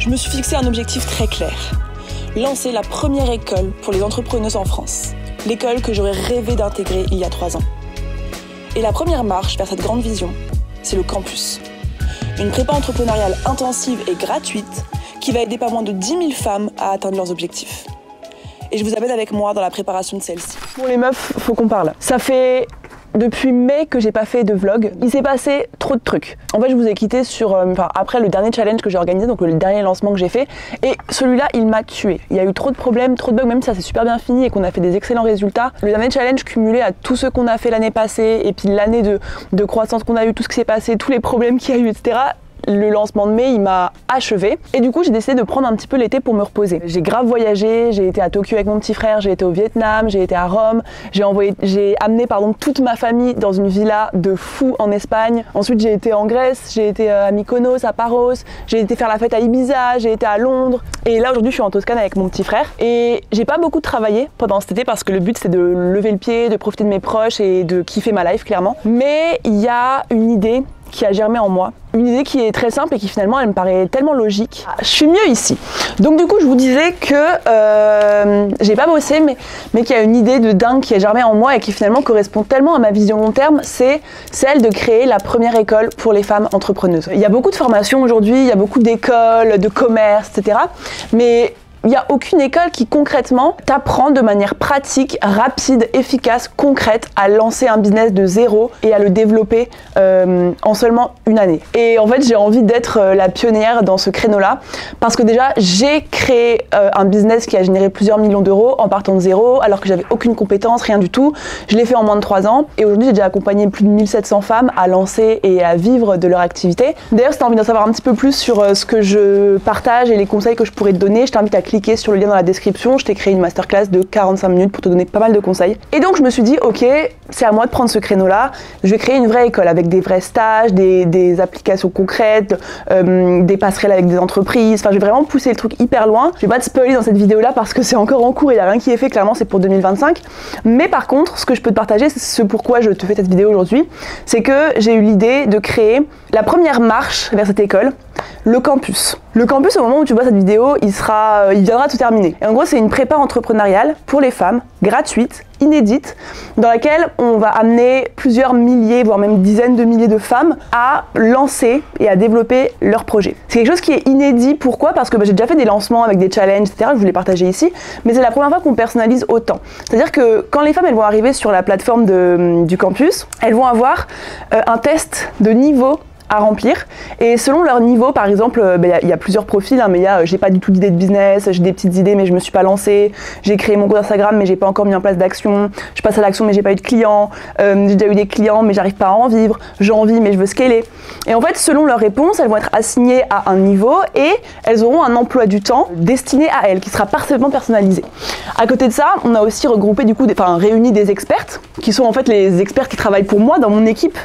Je me suis fixé un objectif très clair. Lancer la première école pour les entrepreneuses en France. L'école que j'aurais rêvé d'intégrer il y a 3 ans. Et la première marche vers cette grande vision, c'est le campus. Une prépa entrepreneuriale intensive et gratuite qui va aider pas moins de 10 000 femmes à atteindre leurs objectifs. Et je vous amène avec moi dans la préparation de celle-ci. Bon les meufs, faut qu'on parle. Ça fait depuis mai que j'ai pas fait de vlog. Il s'est passé trop de trucs. En fait, je vous ai quitté sur après le dernier challenge que j'ai organisé, donc le dernier lancement que j'ai fait. Et celui-là, il m'a tué. Il y a eu trop de problèmes, trop de bugs, même si ça s'est super bien fini et qu'on a fait des excellents résultats. Le dernier challenge cumulé à tout ce qu'on a fait l'année passée et puis l'année de croissance qu'on a eu, tout ce qui s'est passé, tous les problèmes qu'il y a eu, etc. Le lancement de mai, il m'a achevé et du coup j'ai décidé de prendre un petit peu l'été pour me reposer. J'ai grave voyagé, j'ai été à Tokyo avec mon petit frère, j'ai été au Vietnam, j'ai été à Rome, j'ai amené toute ma famille dans une villa de fou en Espagne. Ensuite j'ai été en Grèce, j'ai été à Mykonos, à Paros, j'ai été faire la fête à Ibiza, j'ai été à Londres et là aujourd'hui je suis en Toscane avec mon petit frère et j'ai pas beaucoup travaillé pendant cet été parce que le but c'est de lever le pied, de profiter de mes proches et de kiffer ma life clairement. Mais il y a une idée qui a germé en moi. Une idée qui est très simple et qui finalement elle me paraît tellement logique. Je suis mieux ici. Donc du coup je vous disais que j'ai pas bossé mais qu'il y a une idée de dingue qui a germé en moi et qui finalement correspond tellement à ma vision long terme, c'est celle de créer la première école pour les femmes entrepreneuses. Il y a beaucoup de formations aujourd'hui, il y a beaucoup d'écoles, de commerce, etc. Mais il n'y a aucune école qui concrètement t'apprend de manière pratique, rapide, efficace, concrète à lancer un business de zéro et à le développer en seulement une année. Et en fait j'ai envie d'être la pionnière dans ce créneau-là parce que déjà j'ai créé un business qui a généré plusieurs millions d'euros en partant de zéro alors que j'avais aucune compétence, rien du tout. Je l'ai fait en moins de 3 ans et aujourd'hui j'ai déjà accompagné plus de 1700 femmes à lancer et à vivre de leur activité. D'ailleurs si tu as envie d'en savoir un petit peu plus sur ce que je partage et les conseils que je pourrais te donner, je t'invite à cliquer sur le lien dans la description, je t'ai créé une masterclass de 45 minutes pour te donner pas mal de conseils. Et donc je me suis dit ok, c'est à moi de prendre ce créneau là, je vais créer une vraie école avec des vrais stages, des applications concrètes, des passerelles avec des entreprises, enfin je vais vraiment pousser le truc hyper loin. Je vais pas te spoiler dans cette vidéo là parce que c'est encore en cours, il n'y a rien qui est fait, clairement c'est pour 2025. Mais par contre ce que je peux te partager, c'est ce pourquoi je te fais cette vidéo aujourd'hui, c'est que j'ai eu l'idée de créer la première marche vers cette école, le campus. Le campus, au moment où tu vois cette vidéo, il viendra tout terminer. Et en gros, c'est une prépa entrepreneuriale pour les femmes, gratuite, inédite, dans laquelle on va amener plusieurs milliers, voire même dizaines de milliers de femmes à lancer et à développer leurs projets. C'est quelque chose qui est inédit. Pourquoi ? Parce que j'ai déjà fait des lancements avec des challenges, etc. Je vous les partager ici, mais c'est la première fois qu'on personnalise autant. C'est-à-dire que quand les femmes elles vont arriver sur la plateforme du campus, elles vont avoir un test de niveau à remplir et selon leur niveau, par exemple, il y a plusieurs profils, hein, mais il y a j'ai pas du tout d'idée de business, j'ai des petites idées mais je me suis pas lancée, j'ai créé mon compte Instagram mais j'ai pas encore mis en place d'action, je passe à l'action mais j'ai pas eu de clients, j'ai déjà eu des clients mais j'arrive pas à en vivre, j'ai envie mais je veux scaler. Et en fait selon leurs réponses, elles vont être assignées à un niveau et elles auront un emploi du temps destiné à elles qui sera parfaitement personnalisé. À côté de ça, on a aussi regroupé réuni des expertes qui sont en fait les experts qui travaillent pour moi dans mon équipe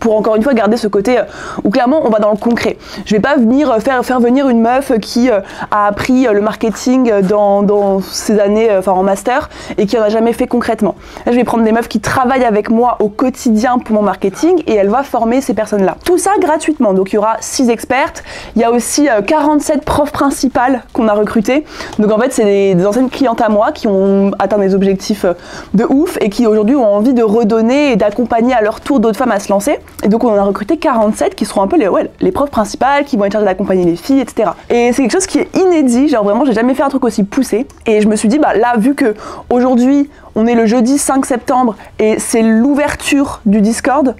pour encore une fois garder ce côté où clairement on va dans le concret. Je vais pas venir faire venir une meuf qui a appris le marketing dans ses années en master et qui en a jamais fait concrètement. Là je vais prendre des meufs qui travaillent avec moi au quotidien pour mon marketing et elle va former ces personnes-là. Tout ça gratuitement, donc il y aura 6 expertes, il y a aussi 47 profs principales qu'on a recrutées. Donc en fait c'est des anciennes clientes à moi qui ont atteint des objectifs de ouf et qui aujourd'hui ont envie de redonner et d'accompagner à leur tour d'autres femmes à se lancer. Et donc on en a recruté 47 qui seront un peu les profs principales, qui vont être chargées d'accompagner les filles, etc. Et c'est quelque chose qui est inédit, genre vraiment j'ai jamais fait un truc aussi poussé. Et je me suis dit là vu que aujourd'hui on est le jeudi 5 septembre et c'est l'ouverture du Discord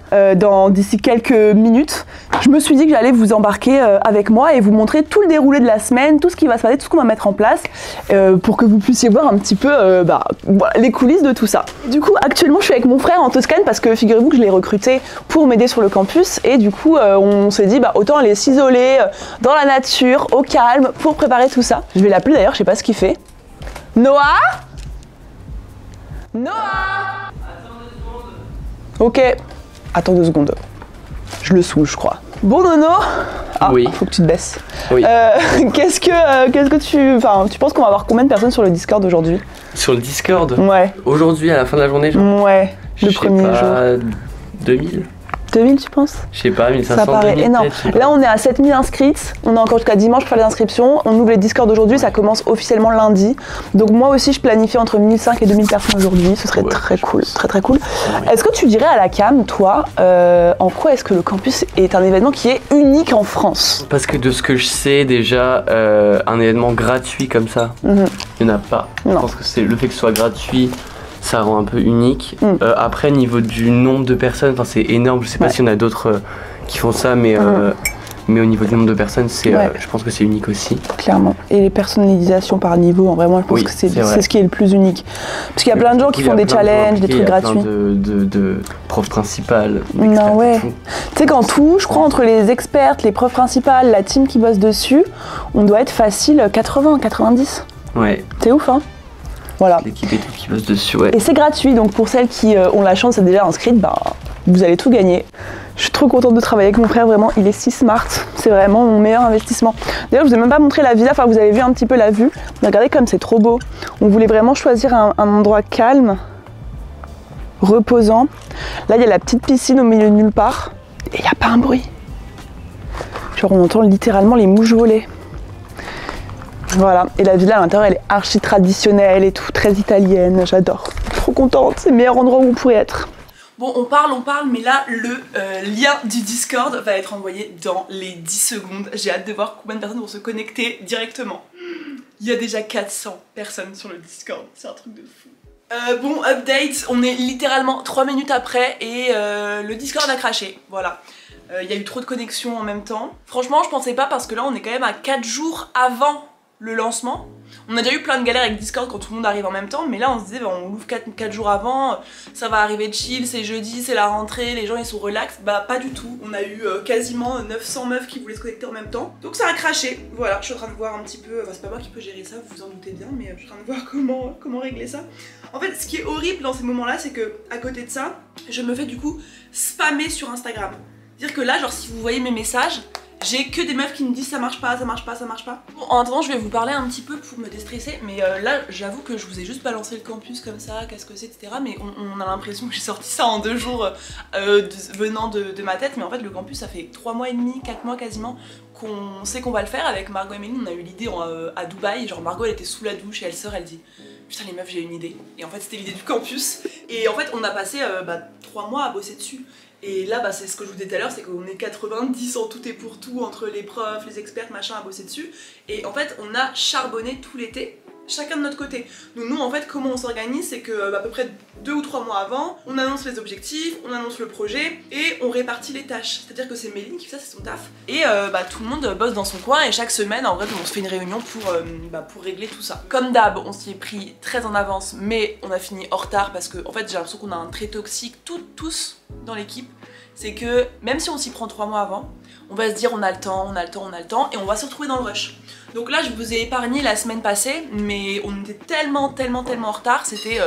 d'ici quelques minutes, je me suis dit que j'allais vous embarquer avec moi et vous montrer tout le déroulé de la semaine, tout ce qui va se passer, tout ce qu'on va mettre en place pour que vous puissiez voir un petit peu les coulisses de tout ça. Du coup actuellement je suis avec mon frère en Toscane parce que figurez-vous que je l'ai recruté pour m'aider sur le campus et du coup on s'est dit autant aller s'isoler dans la nature, au calme pour préparer tout ça. Je vais l'appeler d'ailleurs, je sais pas ce qu'il fait. Noah ? Noah ! Attends 2 secondes. Ok, attends 2 secondes. Je le saoule, je crois. Bon Nono, oui. Faut que tu te baisses. Oui. Qu'est-ce que tu penses qu'on va avoir combien de personnes sur le Discord aujourd'hui ? Sur le Discord ? Ouais. Aujourd'hui, à la fin de la journée, genre ? Ouais, le premier jour. 2000. 2000 tu penses? Je sais pas, 1500, ça paraît 2000, énorme. Là on est à 7000 inscrites, on a encore jusqu'à dimanche pour faire les inscriptions, on ouvre les Discord aujourd'hui, ça commence officiellement lundi. Donc moi aussi je planifie entre 1500 et 2000 personnes aujourd'hui, ce serait très cool, très cool. Ouais. Est-ce que tu dirais à la cam, toi, en quoi est-ce que le campus est un événement qui est unique en France? Parce que de ce que je sais déjà, un événement gratuit comme ça, il n'y en a pas. Non. Je pense que c'est le fait que ce soit gratuit, ça rend un peu unique. Après, niveau du nombre de personnes, c'est énorme. Je sais pas s'il y en a d'autres qui font ça, mais au niveau du nombre de personnes, je pense que c'est unique aussi. Clairement. Et les personnalisations par niveau, vraiment, je pense que c'est ce qui est le plus unique. Parce qu'il y a plein de gens qui font des challenges, des trucs gratuits. De profs principales. Non, ouais. Tu sais qu'en tout, je crois, entre les expertes, les profs principales, la team qui bosse dessus, on doit être facile 80, 90. Ouais. C'est ouf, hein? Voilà. L'équipe et tout qui bosse dessus, ouais. Et c'est gratuit, donc pour celles qui ont la chance d'être déjà inscrites, vous allez tout gagner. Je suis trop contente de travailler avec mon frère, vraiment, il est si smart. C'est vraiment mon meilleur investissement. D'ailleurs, je vous ai même pas montré la villa, vous avez vu un petit peu la vue. Mais regardez comme c'est trop beau. On voulait vraiment choisir un endroit calme, reposant. Là, il y a la petite piscine au milieu de nulle part. Et il n'y a pas un bruit. Genre, on entend littéralement les mouches voler. Voilà, et la villa à l'intérieur, elle est archi traditionnelle et tout, très italienne, j'adore. Trop contente, c'est le meilleur endroit où on pourrait être. Bon, on parle, mais là, le lien du Discord va être envoyé dans les 10 secondes. J'ai hâte de voir combien de personnes vont se connecter directement. Il y a déjà 400 personnes sur le Discord, c'est un truc de fou. Bon, update, on est littéralement 3 minutes après et le Discord a craché, voilà. Il y a eu trop de connexions en même temps. Franchement, je pensais pas parce que là, on est quand même à 4 jours avant le lancement. On a déjà eu plein de galères avec Discord quand tout le monde arrive en même temps, mais là on se disait on l'ouvre 4 jours avant, ça va arriver chill, c'est jeudi, c'est la rentrée, les gens ils sont relax. Bah pas du tout, on a eu quasiment 900 meufs qui voulaient se connecter en même temps, donc ça a craché. Voilà, je suis en train de voir un petit peu, c'est pas moi qui peux gérer ça, vous vous en doutez bien, mais je suis en train de voir comment régler ça. En fait, ce qui est horrible dans ces moments-là, c'est que à côté de ça, je me fais du coup spammer sur Instagram. C'est-à-dire que là, genre si vous voyez mes messages, j'ai que des meufs qui me disent ça marche pas, ça marche pas, ça marche pas. Bon, en attendant, je vais vous parler un petit peu pour me déstresser, mais là, j'avoue que je vous ai juste balancé le campus comme ça, qu'est-ce que c'est, etc. Mais on a l'impression que j'ai sorti ça en 2 jours venant de ma tête, mais en fait, le campus, ça fait 3 mois et demi, 4 mois quasiment, qu'on sait qu'on va le faire. Avec Margot et Méline, on a eu l'idée à Dubaï, genre Margot, elle était sous la douche et elle sort, elle dit putain les meufs, j'ai une idée. Et en fait, c'était l'idée du campus. Et en fait, on a passé 3 mois à bosser dessus. Et là, c'est ce que je vous disais tout à l'heure, c'est qu'on est 90 en tout et pour tout, entre les profs, les experts, machin, à bosser dessus. Et en fait, on a charbonné tout l'été, chacun de notre côté. Donc nous, en fait, comment on s'organise, c'est que à peu près 2 ou 3 mois avant, on annonce les objectifs, on annonce le projet, et on répartit les tâches. C'est-à-dire que c'est Méline qui fait ça, c'est son taf. Et tout le monde bosse dans son coin, et chaque semaine, en vrai, on se fait une réunion pour régler tout ça. Comme d'hab, on s'y est pris très en avance, mais on a fini en retard, parce que en fait, j'ai l'impression qu'on a un trait toxique, tous dans l'équipe. C'est que même si on s'y prend 3 mois avant, on va se dire on a le temps, et on va se retrouver dans le rush. Donc là, je vous ai épargné la semaine passée, mais on était tellement en retard, c'était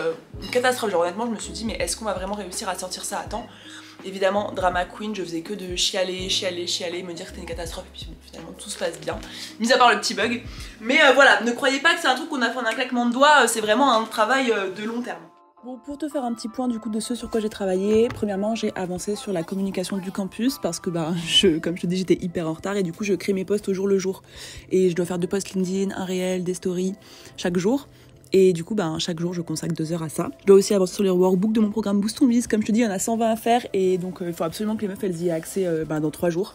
une catastrophe. Genre honnêtement, je me suis dit mais est-ce qu'on va vraiment réussir à sortir ça à temps? Évidemment, drama queen, je faisais que de chialer, me dire que c'était une catastrophe, et puis finalement tout se passe bien, mis à part le petit bug. Mais voilà, ne croyez pas que c'est un truc qu'on a fait en un claquement de doigts, c'est vraiment un travail de long terme. Bon, pour te faire un petit point du coup de ce sur quoi j'ai travaillé, premièrement j'ai avancé sur la communication du campus parce que comme je te dis, j'étais hyper en retard et du coup je crée mes posts au jour le jour. Et je dois faire 2 posts LinkedIn, un réel, des stories chaque jour. Et du coup, chaque jour, je consacre 2 heures à ça. Je dois aussi avancer sur les workbooks de mon programme Boost ton Biz. Comme je te dis, il y en a 120 à faire et donc il faut absolument que les meufs elles y aient accès dans 3 jours.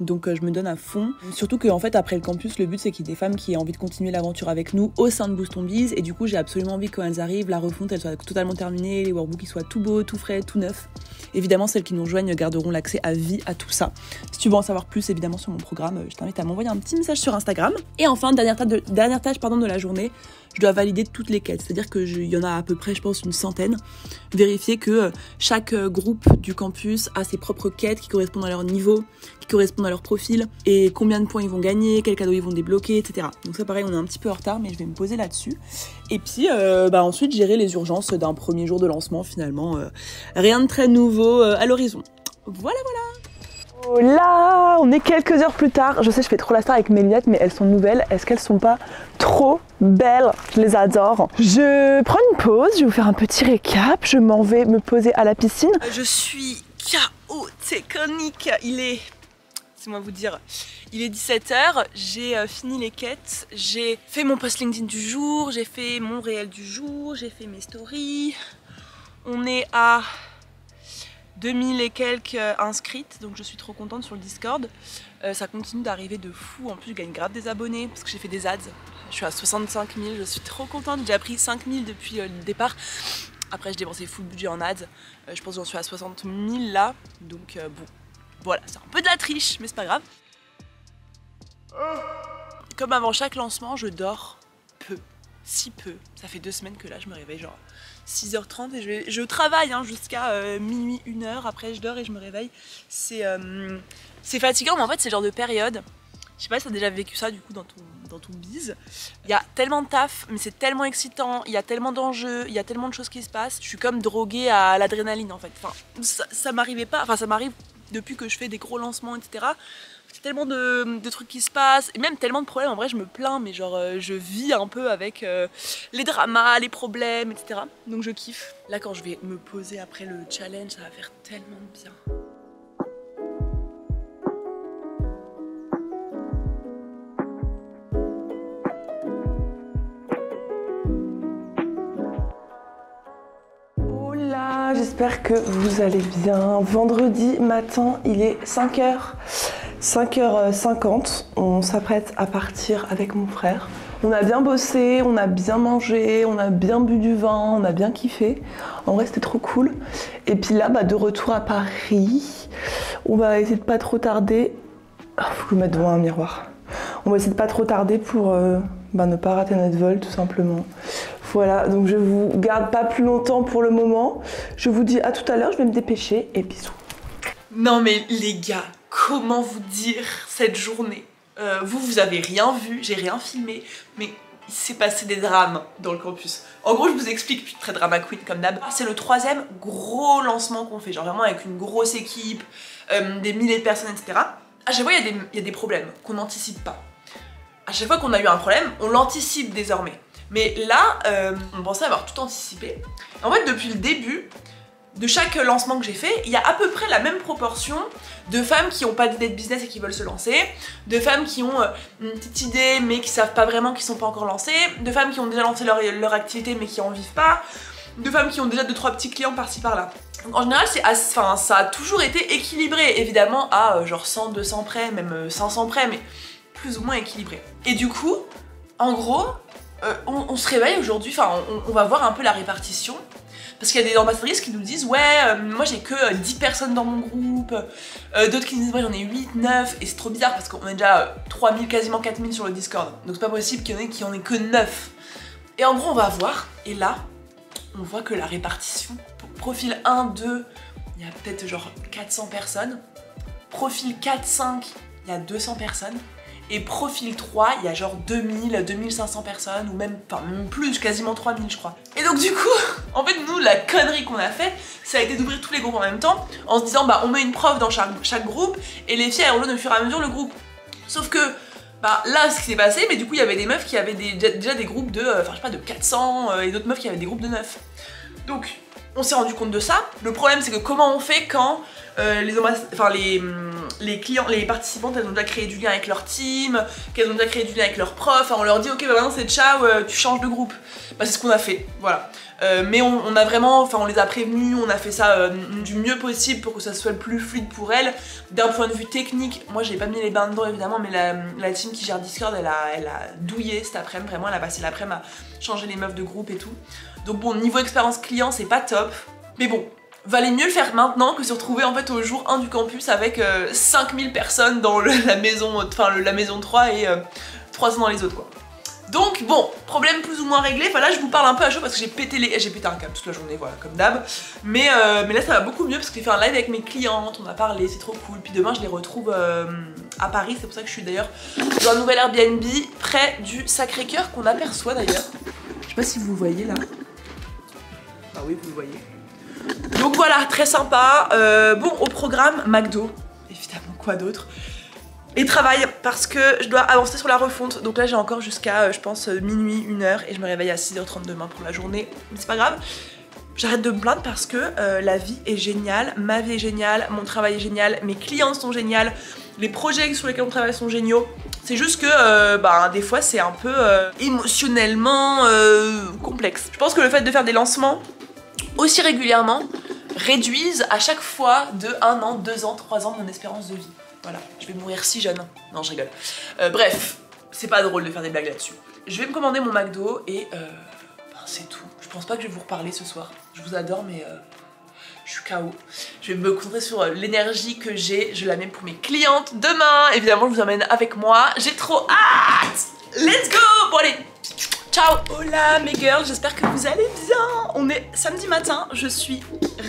Donc je me donne à fond. Surtout qu'en fait, après le campus, le but c'est qu'il y ait des femmes qui aient envie de continuer l'aventure avec nous au sein de Boost ton Biz. Et du coup, j'ai absolument envie que quand elles arrivent, la refonte elle soit totalement terminée, les workbooks ils soient tout beaux, tout frais, tout neufs. Évidemment, celles qui nous rejoignent garderont l'accès à vie à tout ça. Si tu veux en savoir plus, évidemment, sur mon programme, je t'invite à m'envoyer un petit message sur Instagram. Et enfin, dernière tâche de la journée, je dois valider toutes les quêtes. C'est-à-dire qu'il y en a à peu près, je pense, une centaine. Vérifier que chaque groupe du campus a ses propres quêtes qui correspondent à leur niveau, qui correspondent à leur profil, et combien de points ils vont gagner, quels cadeaux ils vont débloquer, etc. Donc ça, pareil, on est un petit peu en retard, mais je vais me poser là-dessus. Et puis, ensuite, gérer les urgences d'un premier jour de lancement, finalement. Rien de très nouveau à l'horizon. Voilà. Oh là, on est quelques heures plus tard. Je sais, je fais trop la star avec mes lunettes, mais elles sont nouvelles. Est-ce qu'elles sont pas trop belles? Je les adore. Je prends une pause, je vais vous faire un petit récap. Je m'en vais me poser à la piscine. Je suis KO Oh, technique. Laissez-moi vous dire, il est 17h, j'ai fini les quêtes, j'ai fait mon post LinkedIn du jour, j'ai fait mon réel du jour, j'ai fait mes stories. On est à 2000 et quelques inscrites, donc je suis trop contente sur le Discord. Ça continue d'arriver de fou, en plus je gagne grave des abonnés parce que j'ai fait des ads. Je suis à 65 000, je suis trop contente, j'ai appris 5 000 depuis le départ. Après je dépensais full budget en ads, je pense que j'en suis à 60 000 là, donc bon, voilà, c'est un peu de la triche, mais c'est pas grave. Comme avant chaque lancement, je dors peu, si peu. Ça fait 2 semaines que là je me réveille genre 6h30 et je travaille hein, jusqu'à minuit, 1h, après je dors et je me réveille. C'est fatigant, mais en fait c'est le genre de période. Je sais pas si t'as déjà vécu ça du coup dans ton bise. Il y a tellement de taf, mais c'est tellement excitant, il y a tellement d'enjeux, il y a tellement de choses qui se passent. Je suis comme droguée à l'adrénaline en fait. Enfin, ça m'arrivait pas, enfin ça m'arrive depuis que je fais des gros lancements, etc. C'est tellement de trucs qui se passent, et même tellement de problèmes, en vrai je me plains, mais genre je vis un peu avec les dramas, les problèmes, etc. Donc je kiffe. Là quand je vais me poser après le challenge, ça va faire tellement de bien. J'espère que vous allez bien. Vendredi matin, il est 5h50. On s'apprête à partir avec mon frère. On a bien bossé, on a bien mangé, on a bien bu du vin, on a bien kiffé. En vrai, c'était trop cool. Et puis là, de retour à Paris, on va essayer de pas trop tarder. Faut que je me mette devant un miroir. On va essayer de pas trop tarder pour ne pas rater notre vol, tout simplement. Voilà, donc je vous garde pas plus longtemps pour le moment. Je vous dis à tout à l'heure, je vais me dépêcher et bisous. Non mais les gars, comment vous dire cette journée? Vous avez rien vu, j'ai rien filmé, mais il s'est passé des drames dans le campus. En gros, je vous explique, je suis très drama queen comme d'hab. C'est le 3e gros lancement qu'on fait, genre vraiment avec une grosse équipe, des milliers de personnes, etc. À chaque fois, il y a des problèmes qu'on n'anticipe pas. À chaque fois qu'on a eu un problème, on l'anticipe désormais. Mais là, on pensait avoir tout anticipé. En fait, depuis le début de chaque lancement que j'ai fait, il y a à peu près la même proportion de femmes qui n'ont pas d'idée de business et qui veulent se lancer, de femmes qui ont une petite idée mais qui savent pas vraiment, qui sont pas encore lancées, de femmes qui ont déjà lancé leur activité mais qui en vivent pas, de femmes qui ont déjà 2-3 petits clients par-ci par-là. Donc en général, ça a toujours été équilibré, évidemment à genre 100, 200 près, même 500 près, mais plus ou moins équilibré. Et du coup, en gros, on se réveille aujourd'hui, enfin on va voir un peu la répartition, parce qu'il y a des ambassadrices qui nous disent ouais moi j'ai que 10 personnes dans mon groupe, d'autres qui nous disent ouais j'en ai 8, 9, et c'est trop bizarre parce qu'on est déjà 3000, quasiment 4000 sur le Discord, donc c'est pas possible qu'il y en ait qui en aient que 9. Et en gros on va voir, et là on voit que la répartition, profil 1, 2, il y a peut-être genre 400 personnes, profil 4, 5, il y a 200 personnes, et profil 3, il y a genre 2000, 2500 personnes, ou même plus, quasiment 3000 je crois. Et donc du coup, en fait nous, la connerie qu'on a fait, ça a été d'ouvrir tous les groupes en même temps, en se disant on met une prof dans chaque groupe, et les filles elles rejoignent au fur et à mesure le groupe. Sauf que, là ce qui s'est passé, mais du coup il y avait des meufs qui avaient déjà des groupes de, je sais pas, de 400, et d'autres meufs qui avaient des groupes de 9. Donc, on s'est rendu compte de ça. Le problème c'est que comment on fait quand les clients, les participantes, elles ont déjà créé du lien avec leur team, qu'elles ont déjà créé du lien avec leur prof, on leur dit ok maintenant c'est ciao, tu changes de groupe. C'est ce qu'on a fait, voilà. Mais on a vraiment, on les a prévenus, on a fait ça du mieux possible pour que ça soit le plus fluide pour elles. D'un point de vue technique, moi j'ai pas mis les bains dedans évidemment, mais la team qui gère Discord, elle a douillé cet après-midi, vraiment elle a passé l'après-midi à changer les meufs de groupe et tout. Donc bon, niveau expérience client c'est pas top, mais bon, valait mieux le faire maintenant que se retrouver en fait au jour 1 du campus avec 5000 personnes dans la maison 3 et 300 dans les autres quoi. Donc bon, problème plus ou moins réglé, là je vous parle un peu à chaud parce que j'ai pété un câble toute la journée, voilà, comme d'hab. Mais là ça va beaucoup mieux parce que j'ai fait un live avec mes clientes, on a parlé, c'est trop cool. Puis demain je les retrouve à Paris, c'est pour ça que je suis d'ailleurs dans un nouvel Airbnb près du Sacré-Cœur qu'on aperçoit d'ailleurs. Je sais pas si vous le voyez là. Ah oui, vous le voyez. Donc voilà, très sympa. Bon, au programme, McDo, évidemment, quoi d'autre. Et travail, parce que je dois avancer sur la refonte. Donc là, j'ai encore jusqu'à, je pense, minuit, 1h, et je me réveille à 6h30 demain pour la journée. Mais c'est pas grave. J'arrête de me plaindre parce que la vie est géniale, ma vie est géniale, mon travail est génial, mes clients sont géniaux, les projets sur lesquels on travaille sont géniaux. C'est juste que des fois c'est un peu émotionnellement complexe. Je pense que le fait de faire des lancements aussi régulièrement réduisent à chaque fois de 1 an, 2 ans, 3 ans de mon espérance de vie. Voilà, je vais mourir si jeune. Non, je rigole. Bref, c'est pas drôle de faire des blagues là-dessus. Je vais me commander mon McDo et c'est tout. Je pense pas que je vais vous reparler ce soir. Je vous adore mais je suis KO. Je vais me concentrer sur l'énergie que j'ai. Je la mets pour mes clientes demain. Évidemment, je vous emmène avec moi. J'ai trop hâte. Let's go. Bon allez, ciao. Hola mes girls, j'espère que vous allez bien. On est samedi matin, je suis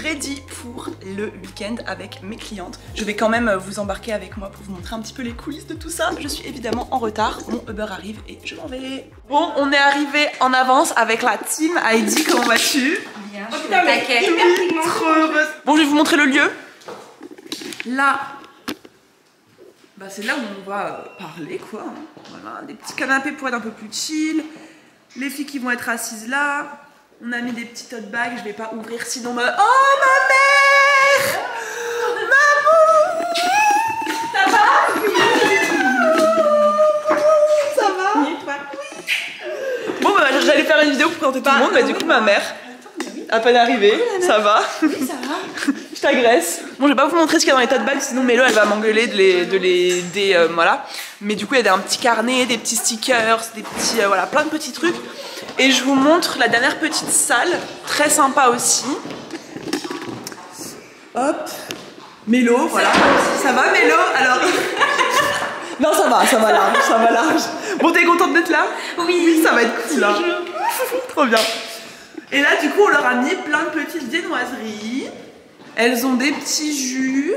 ready pour le week-end avec mes clientes. Je vais quand même vous embarquer avec moi pour vous montrer un petit peu les coulisses de tout ça. Je suis évidemment en retard, mon Uber arrive et je m'en vais. Bon, on est arrivé en avance avec la team. Heidi, comment vas-tu? Bien, oh putain, mais trop heureuse. Bon, je vais vous montrer le lieu. Là, c'est là où on va parler quoi. Voilà, des petits canapés pour être un peu plus chill. Les filles qui vont être assises là. On a mis des petits tote bags, je vais pas ouvrir sinon ma... Oh ma mère! Maman! Ça va? Ça va? Oui, toi? Bon j'allais faire une vidéo pour présenter tout le monde, mais du coup ma mère, à peine arrivée, ça va? Oui, ça va. Je t'agresse. Bon, je vais pas vous montrer ce qu'il y a dans les tote bags, sinon Mélo elle va m'engueuler voilà. Mais du coup il y a un petit carnet, des petits stickers, des petits voilà, plein de petits trucs. Et je vous montre la dernière petite salle, très sympa aussi. Hop, Mélo, voilà. Ça va Mélo? Alors non, ça va large. Bon, t'es contente d'être là? Oui, ça va être cool là. Trop bien. Et là, du coup, on leur a mis plein de petites viennoiseries. Elles ont des petits jus.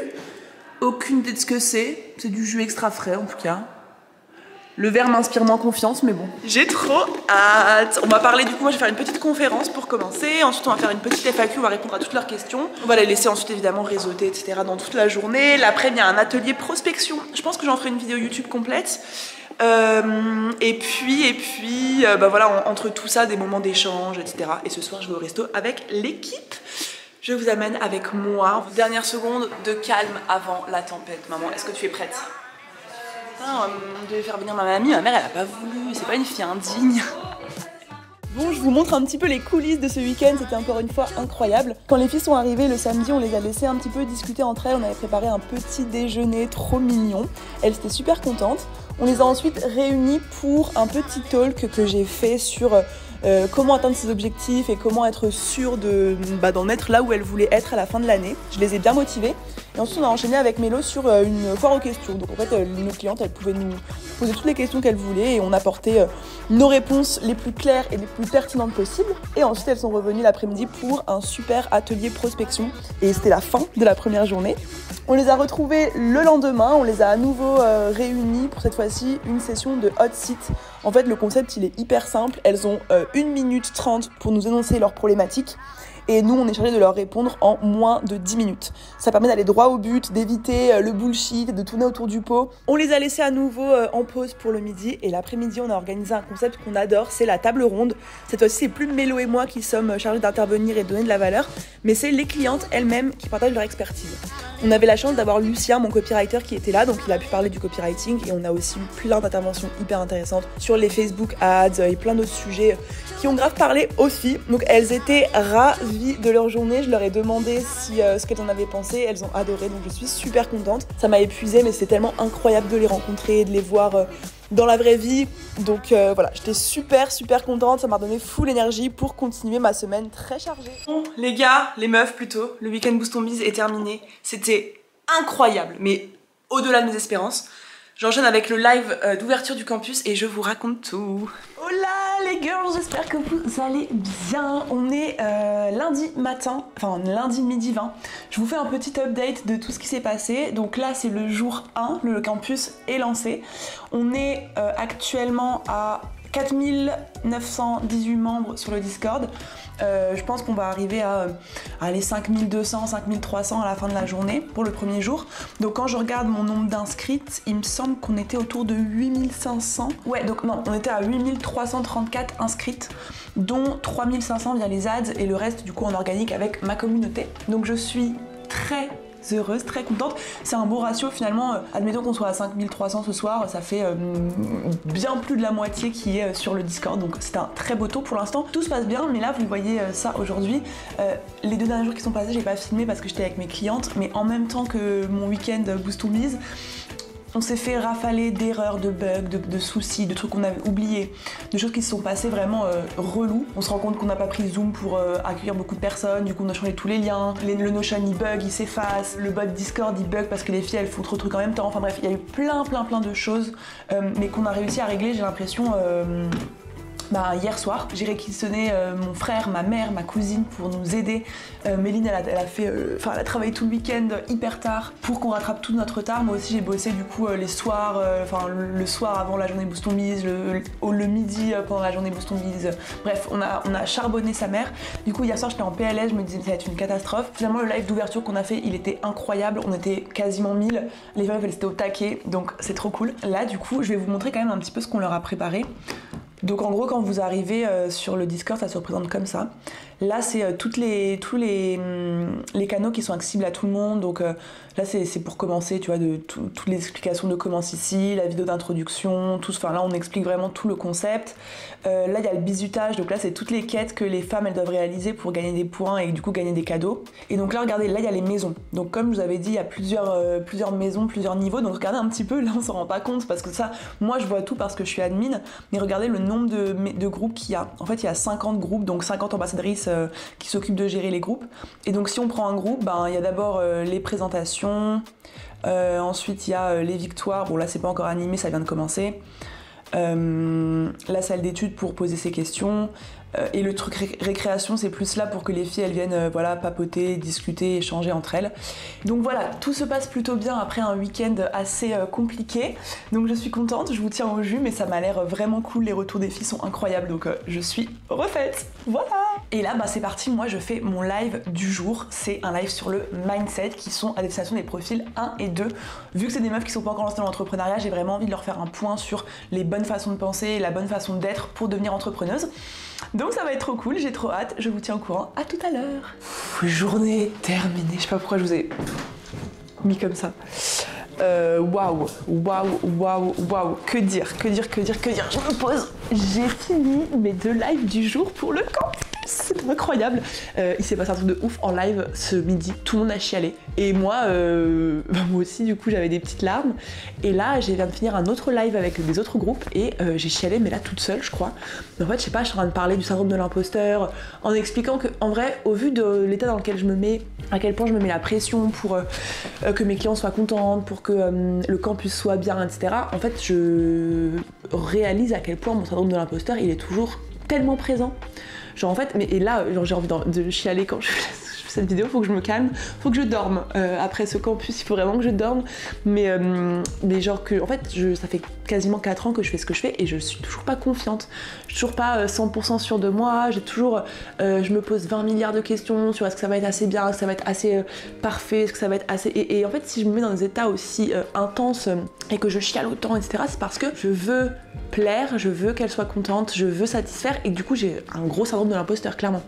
Aucune idée de ce que c'est. C'est du jus extra frais en tout cas. Le verre m'inspire moins confiance, mais bon. J'ai trop hâte. On va parler du coup, moi je vais faire une petite conférence pour commencer. Ensuite, on va faire une petite FAQ, on va répondre à toutes leurs questions. On va les laisser ensuite évidemment réseauter, etc. dans toute la journée. L'après, il y a un atelier prospection. Je pense que j'en ferai une vidéo YouTube complète. Et puis voilà, entre tout ça, des moments d'échange, etc. Et ce soir, je vais au resto avec l'équipe. Je vous amène avec moi. Dernière seconde de calme avant la tempête. Maman, est-ce que tu es prête? On devait faire venir ma mamie, ma mère elle a pas voulu, c'est pas une fille indigne. Bon, je vous montre un petit peu les coulisses de ce week-end, c'était encore une fois incroyable. Quand les filles sont arrivées le samedi, on les a laissées un petit peu discuter entre elles, on avait préparé un petit déjeuner trop mignon. Elles étaient super contentes. On les a ensuite réunies pour un petit talk que j'ai fait sur comment atteindre ses objectifs et comment être sûre d'en être là où elles voulaient être à la fin de l'année. Je les ai bien motivées. Et ensuite on a enchaîné avec Mélo sur une foire aux questions. Donc en fait nos clientes elles pouvaient nous poser toutes les questions qu'elles voulaient et on apportait nos réponses les plus claires et les plus pertinentes possibles. Et ensuite elles sont revenues l'après-midi pour un super atelier prospection. Et c'était la fin de la première journée. On les a retrouvées le lendemain, on les a à nouveau réunies pour cette fois-ci une session de hot seat. En fait le concept il est hyper simple, elles ont 1 minute 30 pour nous énoncer leurs problématiques. Et nous, on est chargé de leur répondre en moins de 10 minutes. Ça permet d'aller droit au but, d'éviter le bullshit, de tourner autour du pot. On les a laissés à nouveau en pause pour le midi. Et l'après-midi, on a organisé un concept qu'on adore, c'est la table ronde. Cette fois-ci, c'est plus Mélo et moi qui sommes chargés d'intervenir et de donner de la valeur, mais c'est les clientes elles-mêmes qui partagent leur expertise. On avait la chance d'avoir Lucien, mon copywriter, qui était là, donc il a pu parler du copywriting. Et on a aussi eu plein d'interventions hyper intéressantes sur les Facebook Ads et plein d'autres sujets qui ont grave parlé aux filles. Donc elles étaient ravies de leur journée. Je leur ai demandé ce qu'elles en avaient pensé. Elles ont adoré, donc je suis super contente. Ça m'a épuisée, mais c'était tellement incroyable de les rencontrer et de les voir dans la vraie vie. Donc voilà, j'étais super contente. Ça m'a donné full énergie pour continuer ma semaine très chargée. Bon, les gars, les meufs plutôt, le week-end Boost Ton Biz est terminé. C'était incroyable, mais au-delà de mes espérances. J'enchaîne avec le live d'ouverture du campus et je vous raconte tout. Hola les girls, j'espère que vous allez bien. On est lundi matin, enfin lundi midi 20. Je vous fais un petit update de tout ce qui s'est passé. Donc là c'est le jour 1, le campus est lancé. On est actuellement à 4918 membres sur le Discord. Je pense qu'on va arriver à les 5200, 5300 à la fin de la journée pour le premier jour. Donc quand je regarde mon nombre d'inscrites, il me semble qu'on était autour de 8500. Ouais, donc non, on était à 8334 inscrites, dont 3500 via les ads et le reste du coup en organique avec ma communauté. Donc je suis très heureuse, très contente. C'est un beau ratio finalement. Admettons qu'on soit à 5300 ce soir, ça fait bien plus de la moitié qui est sur le Discord, donc c'est un très beau taux pour l'instant. Tout se passe bien, mais là vous voyez ça aujourd'hui. Les 2 derniers jours qui sont passés, j'ai pas filmé parce que j'étais avec mes clientes, mais en même temps que mon week-end Boost to Biz, on s'est fait rafaler d'erreurs, de bugs, de soucis, de trucs qu'on avait oubliés, de choses qui se sont passées vraiment reloues. On se rend compte qu'on n'a pas pris Zoom pour accueillir beaucoup de personnes, du coup on a changé tous les liens, le Notion il bug, il s'efface, le bot Discord il bug parce que les filles elles font trop de trucs en même temps, enfin bref, il y a eu plein de choses, mais qu'on a réussi à régler, j'ai l'impression... hier soir, j'ai réquisitionné mon frère, ma mère, ma cousine pour nous aider. Méline, elle a travaillé tout le week-end hyper tard pour qu'on rattrape tout notre retard. Moi aussi, j'ai bossé du coup les soirs, le soir avant la journée Boost to Biz, le midi pendant la journée Boost to Biz. Bref, on a charbonné sa mère. Du coup, hier soir, j'étais en PLS, je me disais que ça va être une catastrophe. Finalement, le live d'ouverture qu'on a fait, il était incroyable. On était quasiment 1000. Les meufs, elles étaient au taquet, donc c'est trop cool. Là, du coup, je vais vous montrer quand même un petit peu ce qu'on leur a préparé. Donc en gros quand vous arrivez sur le Discord, ça se représente comme ça. Là c'est tous les canaux qui sont accessibles à tout le monde. Donc là c'est pour commencer, tu vois, toutes les explications de commence ici, la vidéo d'introduction, tout. Enfin là on explique vraiment tout le concept. Là il y a le bizutage, donc là c'est toutes les quêtes que les femmes elles doivent réaliser pour gagner des points et du coup gagner des cadeaux. Et donc là regardez, là il y a les maisons. Donc comme je vous avais dit, il y a plusieurs maisons, plusieurs niveaux. Donc regardez un petit peu, là on s'en rend pas compte parce que ça, moi je vois tout parce que je suis admin. Mais regardez le nombre de groupes qu'il y a. En fait il y a 50 groupes, donc 50 ambassadrices qui s'occupent de gérer les groupes. Et donc si on prend un groupe, il y a d'abord les présentations, ensuite il y a les victoires, bon là c'est pas encore animé, ça vient de commencer. La salle d'études pour poser ses questions, et le truc récréation c'est plus là pour que les filles elles viennent papoter, discuter, échanger entre elles. Donc voilà, tout se passe plutôt bien après un week-end assez compliqué, donc je suis contente, je vous tiens au jus, mais ça m'a l'air vraiment cool, les retours des filles sont incroyables, donc je suis refaite, voilà. Et là c'est parti, moi je fais mon live du jour, c'est un live sur le mindset qui sont à destination des profils 1 et 2. Vu que c'est des meufs qui sont pas encore lancées dans l'entrepreneuriat, j'ai vraiment envie de leur faire un point sur les bonnes façons de penser et la bonne façon d'être pour devenir entrepreneuse. Donc ça va être trop cool, j'ai trop hâte, je vous tiens au courant, à tout à l'heure. Journée terminée, je sais pas pourquoi je vous ai mis comme ça. Waouh, que dire. Je me pose, j'ai fini mes 2 lives du jour pour le camp. C'est incroyable. Il s'est passé un truc de ouf en live ce midi, tout le monde a chialé. Et moi, moi aussi du coup j'avais des petites larmes. Et là je viens de finir un autre live avec des autres groupes et j'ai chialé, mais là toute seule je crois. Mais en fait je sais pas, je suis en train de parler du syndrome de l'imposteur, en expliquant que en vrai au vu de l'état dans lequel je me mets, à quel point je me mets la pression pour que mes clients soient contents, pour que le campus soit bien, etc. En fait je réalise à quel point mon syndrome de l'imposteur il est toujours tellement présent. Genre en fait, et là j'ai envie de chialer quand je fais cette vidéo, faut que je me calme, faut que je dorme. Après ce campus, il faut vraiment que je dorme. Mais genre que, en fait, ça fait quasiment 4 ans que je fais ce que je fais et je suis toujours pas confiante. Je suis toujours pas 100% sûre de moi. J'ai toujours, je me pose 20 milliards de questions sur est-ce que ça va être assez bien, est-ce que ça va être assez parfait, est-ce que ça va être assez... Et en fait, si je me mets dans des états aussi intenses et que je chiale autant, etc., c'est parce que je veux plaire, je veux qu'elle soit contente, je veux satisfaire et du coup j'ai un gros syndrome de l'imposteur, clairement.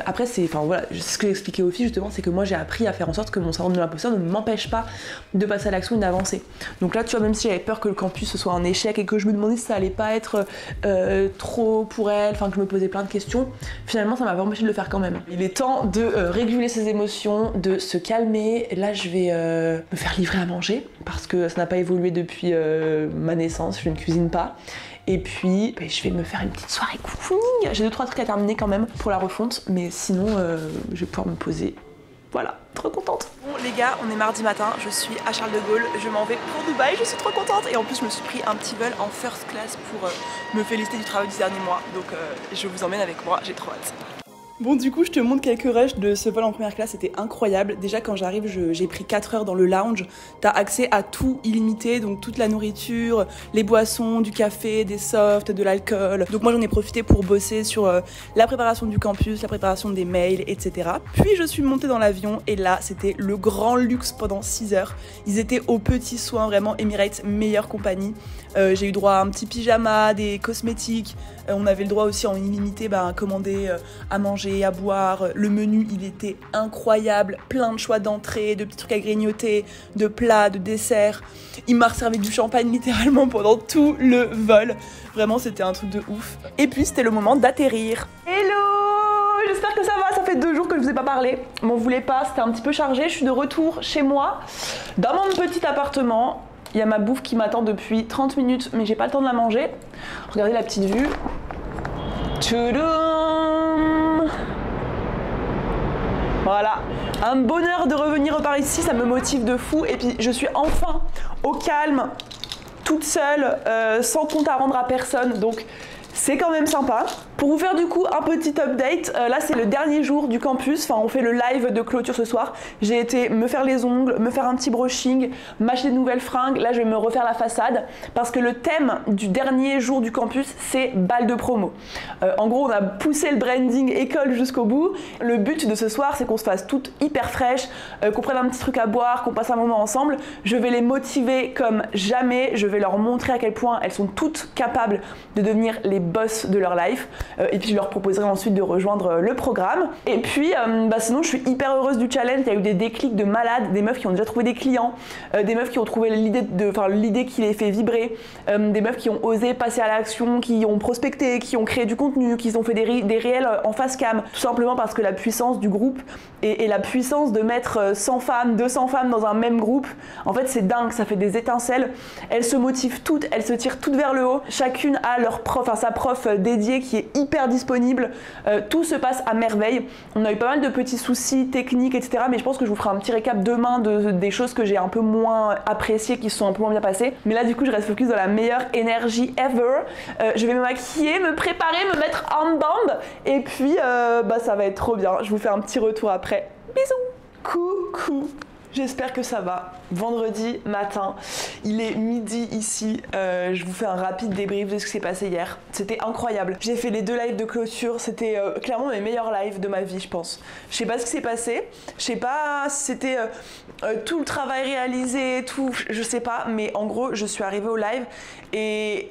Après c'est, enfin voilà, ce que j'ai expliqué aux filles justement, c'est que moi j'ai appris à faire en sorte que mon syndrome de l'imposteur ne m'empêche pas de passer à l'action et d'avancer. Donc là tu vois, même si j'avais peur que le campus ce soit un échec et que je me demandais si ça allait pas être trop pour elle, enfin que je me posais plein de questions, finalement ça m'a pas empêché de le faire quand même. Il est temps de réguler ses émotions, de se calmer. Là je vais me faire livrer à manger parce que ça n'a pas évolué depuis ma naissance, je ne cuisine pas. Et puis je vais me faire une petite soirée cocooning. J'ai 2-3 trucs à terminer quand même pour la refonte, mais sinon je vais pouvoir me poser. Voilà, trop contente. Bon les gars, on est mardi matin, je suis à Charles de Gaulle, je m'en vais pour Dubaï, je suis trop contente. Et en plus je me suis pris un petit vol en first class pour me féliciter du travail du dernier mois. Donc je vous emmène avec moi, j'ai trop hâte. Bon, du coup, je te montre quelques rushs de ce vol en première classe, c'était incroyable. Déjà, quand j'arrive, j'ai pris 4 heures dans le lounge. T'as accès à tout illimité, donc toute la nourriture, les boissons, du café, des softs, de l'alcool. Donc moi, j'en ai profité pour bosser sur la préparation du campus, la préparation des mails, etc. Puis je suis montée dans l'avion et là, c'était le grand luxe pendant 6 heures. Ils étaient aux petits soins, vraiment Emirates, meilleure compagnie. J'ai eu droit à un petit pyjama, des cosmétiques. On avait le droit aussi en illimité à commander à manger, à boire. Le menu, il était incroyable. Plein de choix d'entrée, de petits trucs à grignoter, de plats, de desserts. Il m'a servi du champagne littéralement pendant tout le vol. Vraiment, c'était un truc de ouf. Et puis, c'était le moment d'atterrir. Hello! J'espère que ça va. Ça fait 2 jours que je vous ai pas parlé. M'en voulez pas, c'était un petit peu chargé. Je suis de retour chez moi, dans mon petit appartement. Il y a ma bouffe qui m'attend depuis 30 minutes, mais j'ai pas le temps de la manger. Regardez la petite vue. Tchoudum! Voilà, un bonheur de revenir par ici, ça me motive de fou. Et puis je suis enfin au calme, toute seule, sans compte à rendre à personne. Donc c'est quand même sympa. Pour vous faire du coup un petit update, là c'est le dernier jour du campus, enfin on fait le live de clôture ce soir. J'ai été me faire les ongles, me faire un petit brushing, m'acheter de nouvelles fringues, là je vais me refaire la façade parce que le thème du dernier jour du campus c'est bal de promo. En gros on a poussé le branding école jusqu'au bout. Le but de ce soir c'est qu'on se fasse toutes hyper fraîches, qu'on prenne un petit truc à boire, qu'on passe un moment ensemble. Je vais les motiver comme jamais, je vais leur montrer à quel point elles sont toutes capables de devenir les boss de leur life. Et puis je leur proposerai ensuite de rejoindre le programme. Et puis sinon je suis hyper heureuse du challenge. Il y a eu des déclics de malades, des meufs qui ont déjà trouvé des clients, des meufs qui ont trouvé l'idée qui les fait vibrer, des meufs qui ont osé passer à l'action, qui ont prospecté, qui ont créé du contenu, qui ont fait des réels en face cam. Tout simplement parce que la puissance du groupe et la puissance de mettre 100 femmes, 200 femmes dans un même groupe, en fait c'est dingue, ça fait des étincelles. Elles se motivent toutes, elles se tirent toutes vers le haut. Chacune a leur prof, enfin sa prof dédiée qui est hyper disponible, tout se passe à merveille. On a eu pas mal de petits soucis techniques, etc. Mais je pense que je vous ferai un petit récap demain des choses que j'ai un peu moins appréciées, qui se sont un peu moins bien passées. Mais là du coup je reste focus dans la meilleure énergie ever. Je vais me maquiller, me préparer, me mettre en bande et puis ça va être trop bien. Je vous fais un petit retour après. Bisous. Coucou. J'espère que ça va. Vendredi matin, il est midi ici. Je vous fais un rapide débrief de ce qui s'est passé hier. C'était incroyable. J'ai fait les 2 lives de clôture. C'était clairement mes meilleurs lives de ma vie, je pense. Je sais pas ce qui s'est passé. Je sais pas si c'était tout le travail réalisé, tout. Je sais pas. Mais en gros, je suis arrivée au live et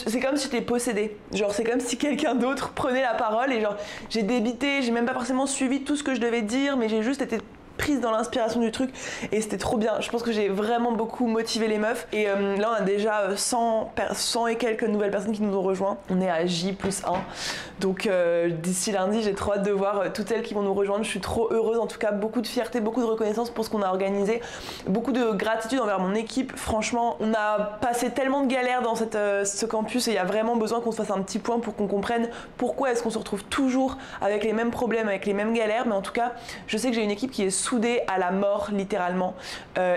c'est comme si j'étais possédée. Genre c'est comme si quelqu'un d'autre prenait la parole et genre j'ai débité. J'ai même pas forcément suivi tout ce que je devais dire, mais j'ai juste été prise dans l'inspiration du truc et c'était trop bien. Je pense que j'ai vraiment beaucoup motivé les meufs et là on a déjà 100 et quelques nouvelles personnes qui nous ont rejoints. On est à J+1 donc d'ici lundi j'ai trop hâte de voir toutes celles qui vont nous rejoindre. Je suis trop heureuse, en tout cas beaucoup de fierté, beaucoup de reconnaissance pour ce qu'on a organisé, beaucoup de gratitude envers mon équipe. Franchement on a passé tellement de galères dans ce campus et il y a vraiment besoin qu'on se fasse un petit point pour qu'on comprenne pourquoi est-ce qu'on se retrouve toujours avec les mêmes problèmes, avec les mêmes galères. Mais en tout cas je sais que j'ai une équipe qui est soudée à la mort littéralement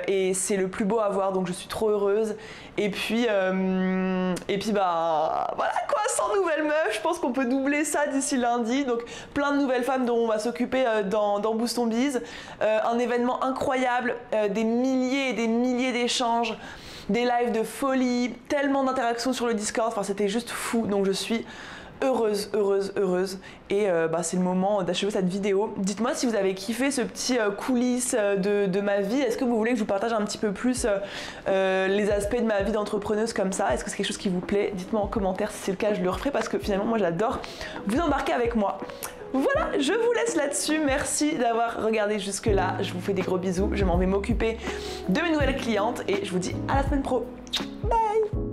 et c'est le plus beau à voir, donc je suis trop heureuse. Et puis voilà quoi, 100 nouvelles meufs, je pense qu'on peut doubler ça d'ici lundi, donc plein de nouvelles femmes dont on va s'occuper dans Boost on Biz. Un événement incroyable, des milliers et des milliers d'échanges, des lives de folie, tellement d'interactions sur le Discord, enfin c'était juste fou, donc je suis heureuse et c'est le moment d'achever cette vidéo. Dites-moi si vous avez kiffé ce petit coulisses de ma vie. Est-ce que vous voulez que je vous partage un petit peu plus les aspects de ma vie d'entrepreneuse comme ça? Est-ce que c'est quelque chose qui vous plaît? Dites-moi en commentaire, si c'est le cas je le referai parce que finalement moi j'adore vous embarquer avec moi. Voilà, je vous laisse là-dessus. Merci d'avoir regardé jusque là. Je vous fais des gros bisous. Je m'en vais m'occuper de mes nouvelles clientes et je vous dis à la semaine pro. Bye.